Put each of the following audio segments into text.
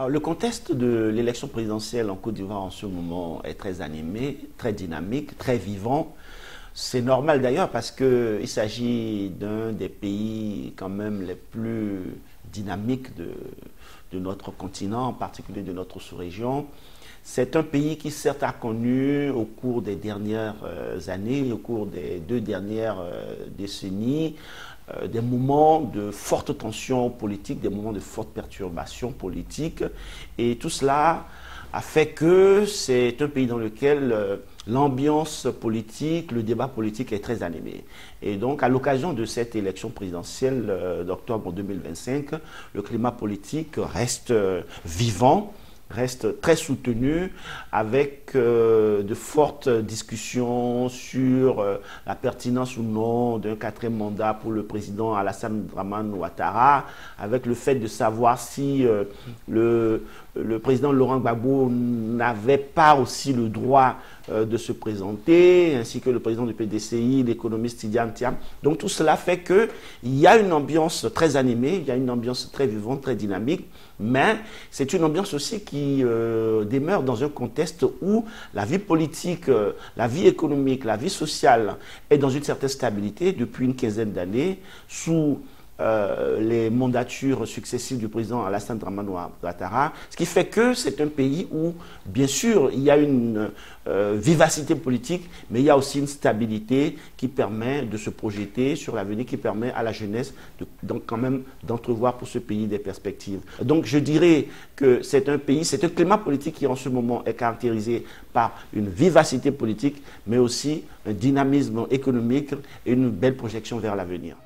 Alors, le contexte de l'élection présidentielle en Côte d'Ivoire en ce moment est très animé, très dynamique, très vivant. C'est normal d'ailleurs parce qu'il s'agit d'un des pays quand même les plus dynamiques de notre continent, en particulier de notre sous-région. C'est un pays qui certes a connu au cours des dernières années, au cours des 2 dernières décennies, des moments de forte tension politique, des moments de forte perturbation politique. Et tout cela a fait que c'est un pays dans lequel l'ambiance politique, le débat politique est très animé. Et donc, à l'occasion de cette élection présidentielle d'octobre 2025, le climat politique reste vivant, reste très soutenu, avec de fortes discussions sur la pertinence ou non d'un 4e mandat pour le président Alassane Dramane Ouattara, avec le fait de savoir si le président Laurent Gbagbo n'avait pas aussi le droit de se présenter, ainsi que le président du PDCI, l'économiste Tidjane Thiam. Donc tout cela fait qu'il y a une ambiance très animée, il y a une ambiance très vivante, très dynamique, mais c'est une ambiance aussi qui demeure dans un contexte où la vie politique, la vie économique, la vie sociale est dans une certaine stabilité depuis une quinzaine d'années, sous les mandatures successives du président Alassane Dramane Ouattara, ce qui fait que c'est un pays où, bien sûr, il y a une vivacité politique, mais il y a aussi une stabilité qui permet de se projeter sur l'avenir, qui permet à la jeunesse donc quand même d'entrevoir pour ce pays des perspectives. Donc je dirais que c'est un pays, c'est un climat politique qui en ce moment est caractérisé par une vivacité politique, mais aussi un dynamisme économique et une belle projection vers l'avenir.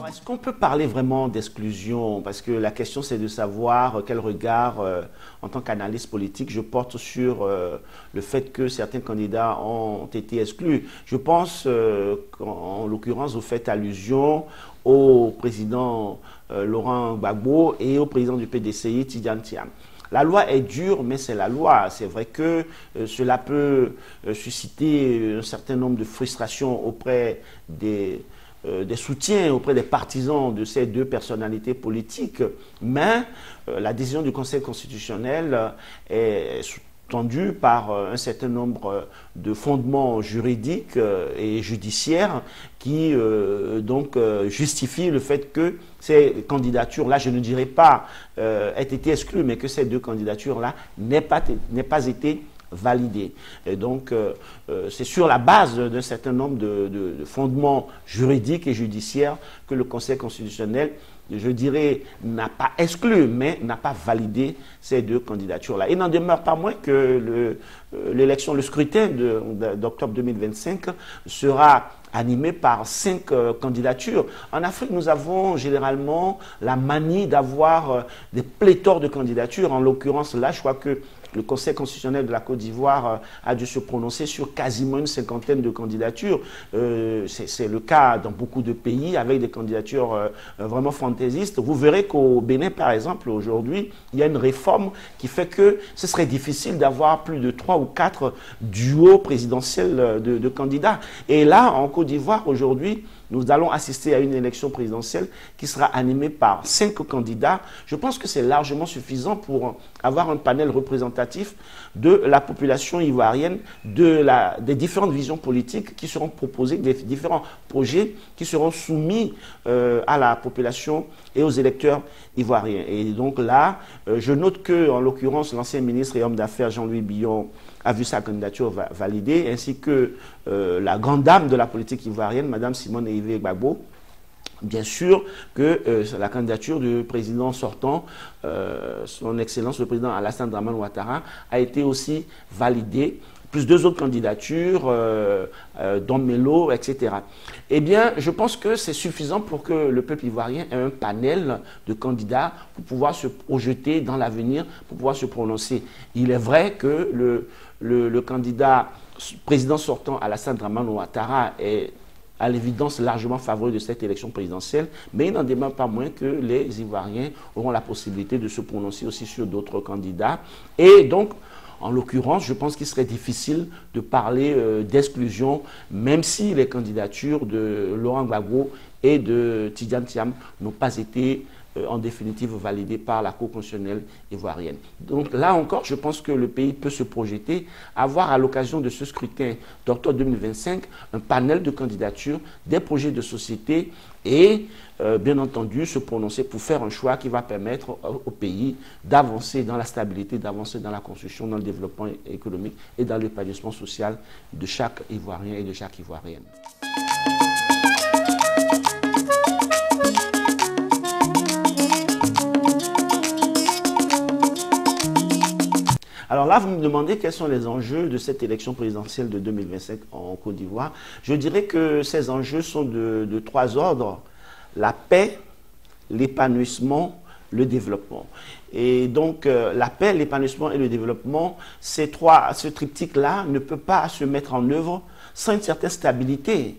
Est-ce qu'on peut parler vraiment d'exclusion? Parce que la question, c'est de savoir quel regard, en tant qu'analyste politique, je porte sur le fait que certains candidats ont été exclus. Je pense, en l'occurrence, vous faites allusion au président Laurent Gbagbo et au président du PDCI, Tidjane Thiam. La loi est dure, mais c'est la loi. C'est vrai que cela peut susciter un certain nombre de frustrations auprès des soutiens, auprès des partisans de ces deux personnalités politiques. Mais la décision du Conseil constitutionnel est tendue par un certain nombre de fondements juridiques et judiciaires qui donc justifient le fait que ces candidatures-là, je ne dirais pas aient été exclues, mais que ces deux candidatures-là n'aient pas été validées. Et donc, c'est sur la base d'un certain nombre de fondements juridiques et judiciaires que le Conseil constitutionnel, je dirais, n'a pas exclu, mais n'a pas validé ces deux candidatures-là. Il n'en demeure pas moins que l'élection, le scrutin d'octobre 2025 sera animé par 5 candidatures. En Afrique, nous avons généralement la manie d'avoir des pléthores de candidatures. En l'occurrence, là, je crois que le Conseil constitutionnel de la Côte d'Ivoire a dû se prononcer sur quasiment une 50aine de candidatures. C'est le cas dans beaucoup de pays avec des candidatures vraiment fantaisistes. Vous verrez qu'au Bénin, par exemple, aujourd'hui, il y a une réforme qui fait que ce serait difficile d'avoir plus de 3 ou 4 duos présidentiels de candidats. Et là, en Côte d'Ivoire, aujourd'hui, nous allons assister à une élection présidentielle qui sera animée par 5 candidats. Je pense que c'est largement suffisant pour avoir un panel représentatif de la population ivoirienne, des différentes visions politiques qui seront proposées, des différents projets qui seront soumis à la population et aux électeurs ivoiriens. Et donc là, je note que, en l'occurrence, l'ancien ministre et homme d'affaires Jean-Louis Billon a vu sa candidature validée, ainsi que la grande dame de la politique ivoirienne, Mme Simone Eïvé Gbagbo. Bien sûr que la candidature du président sortant, son Excellence le président Alassane Dramane Ouattara, a été aussi validée, plus 2 autres candidatures, Don Melo, etc. Eh bien, je pense que c'est suffisant pour que le peuple ivoirien ait un panel de candidats pour pouvoir se projeter dans l'avenir, pour pouvoir se prononcer. Il est vrai que le candidat président sortant Alassane Dramane Ouattara est à l'évidence largement favori de cette élection présidentielle, mais il n'en demeure pas moins que les Ivoiriens auront la possibilité de se prononcer aussi sur d'autres candidats. Et donc, En l'occurrence, je pense qu'il serait difficile de parler d'exclusion, même si les candidatures de Laurent Gbagbo et de Tidjane Thiam n'ont pas été en définitive validées par la Cour constitutionnelle ivoirienne. Donc là encore, je pense que le pays peut se projeter, avoir à l'occasion de ce scrutin d'octobre 2025 un panel de candidatures, des projets de société et bien entendu se prononcer pour faire un choix qui va permettre au pays d'avancer dans la stabilité, d'avancer dans la construction, dans le développement économique et dans l'épanouissement social de chaque Ivoirien et de chaque Ivoirienne. Alors là, vous me demandez quels sont les enjeux de cette élection présidentielle de 2025 en Côte d'Ivoire. Je dirais que ces enjeux sont de trois ordres: la paix, l'épanouissement, le développement. Et donc, la paix, l'épanouissement et le développement, ce triptyque-là ne peut pas se mettre en œuvre sans une certaine stabilité.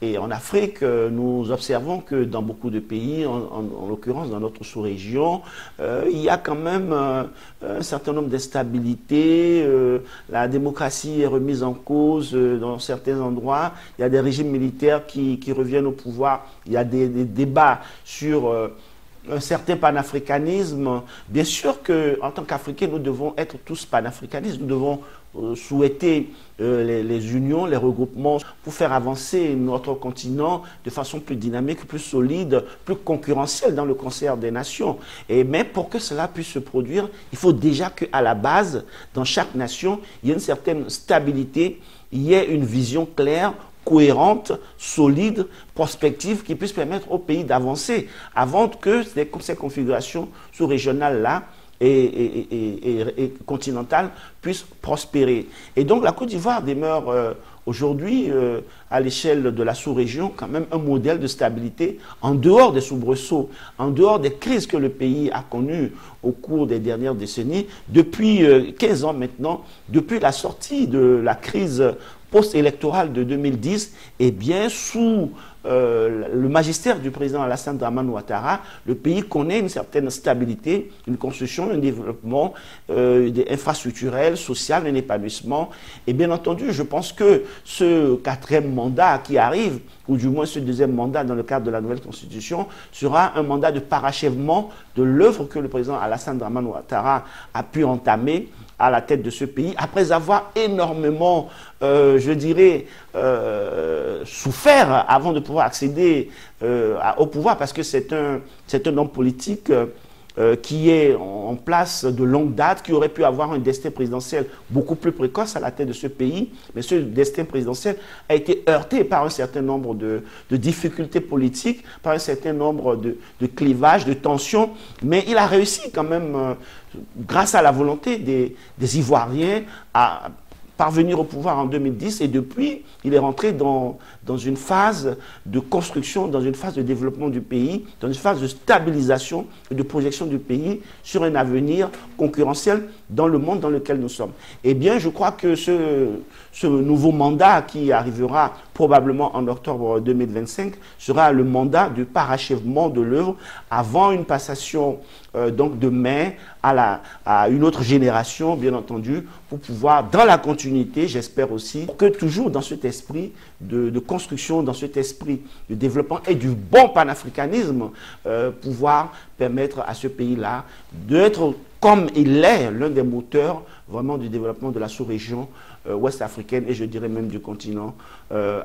Et en Afrique, nous observons que dans beaucoup de pays, en l'occurrence dans notre sous-région, il y a quand même un certain nombre d'instabilités. La démocratie est remise en cause dans certains endroits. Il y a des régimes militaires qui reviennent au pouvoir. Il y a des débats sur un certain panafricanisme. Bien sûr qu'en tant qu'Africains, nous devons être tous panafricanistes. Nous devons souhaiter les unions, les regroupements pour faire avancer notre continent de façon plus dynamique, plus solide, plus concurrentielle dans le concert des nations. Mais pour que cela puisse se produire, il faut déjà qu'à la base, dans chaque nation, il y ait une certaine stabilité, il y ait une vision claire, cohérente, solide, prospective, qui puisse permettre au pays d'avancer avant que ces configurations sous-régionales-là et continentale puisse prospérer. Et donc la Côte d'Ivoire demeure aujourd'hui, à l'échelle de la sous-région, quand même un modèle de stabilité en dehors des soubresauts, en dehors des crises que le pays a connues au cours des dernières décennies. Depuis 15 ans maintenant, depuis la sortie de la crise post-électorale de 2010, et bien sous le magistère du président Alassane Dramane Ouattara, le pays connaît une certaine stabilité, une construction, un développement infrastructurel, social, un épanouissement. Et bien entendu, je pense que ce quatrième mandat qui arrive, ou du moins ce deuxième mandat dans le cadre de la nouvelle constitution, sera un mandat de parachèvement de l'œuvre que le président Alassane Dramane Ouattara a pu entamer à la tête de ce pays, après avoir énormément, je dirais, souffert avant de pouvoir accéder au pouvoir, parce que c'est un homme politique qui est en place de longue date, qui aurait pu avoir un destin présidentiel beaucoup plus précoce à la tête de ce pays, mais ce destin présidentiel a été heurté par un certain nombre de difficultés politiques, par un certain nombre de clivages, de tensions, mais il a réussi quand même, grâce à la volonté des Ivoiriens, à parvenir au pouvoir en 2010, et depuis, il est rentré dans une phase de construction, dans une phase de développement du pays, dans une phase de stabilisation et de projection du pays sur un avenir concurrentiel dans le monde dans lequel nous sommes. Eh bien, je crois que ce nouveau mandat qui arrivera probablement en octobre 2025 sera le mandat de parachèvement de l'œuvre avant une passation donc de main à une autre génération, bien entendu, pour pouvoir, dans la continuité, j'espère aussi, que toujours dans cet esprit de construction, dans cet esprit de développement et du bon panafricanisme, pouvoir permettre à ce pays-là d'être, comme il l'est, l'un des moteurs vraiment du développement de la sous-région ouest africaine et je dirais même du continent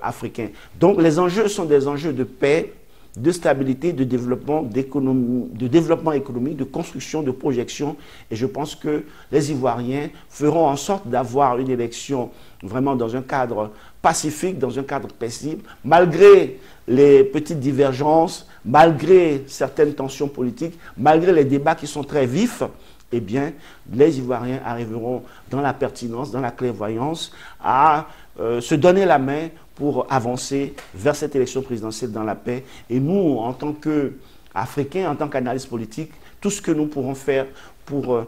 africain. Donc les enjeux sont des enjeux de paix, de stabilité, de développement, de développement économique, de construction, de projection. Et je pense que les Ivoiriens feront en sorte d'avoir une élection vraiment dans un cadre pacifique, dans un cadre paisible, malgré les petites divergences, malgré certaines tensions politiques, malgré les débats qui sont très vifs. Eh bien, les Ivoiriens arriveront dans la pertinence, dans la clairvoyance, à se donner la main pour avancer vers cette élection présidentielle dans la paix. Et nous, en tant qu'Africains, en tant qu'analystes politiques, tout ce que nous pourrons faire pour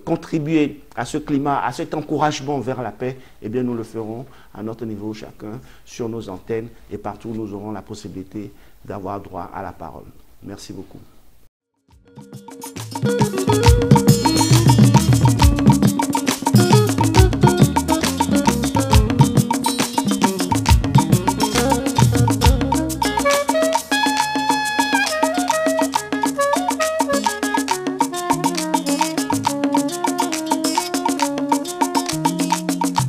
contribuer à ce climat, à cet encouragement vers la paix, eh bien, nous le ferons à notre niveau chacun, sur nos antennes, et partout où nous aurons la possibilité d'avoir droit à la parole. Merci beaucoup.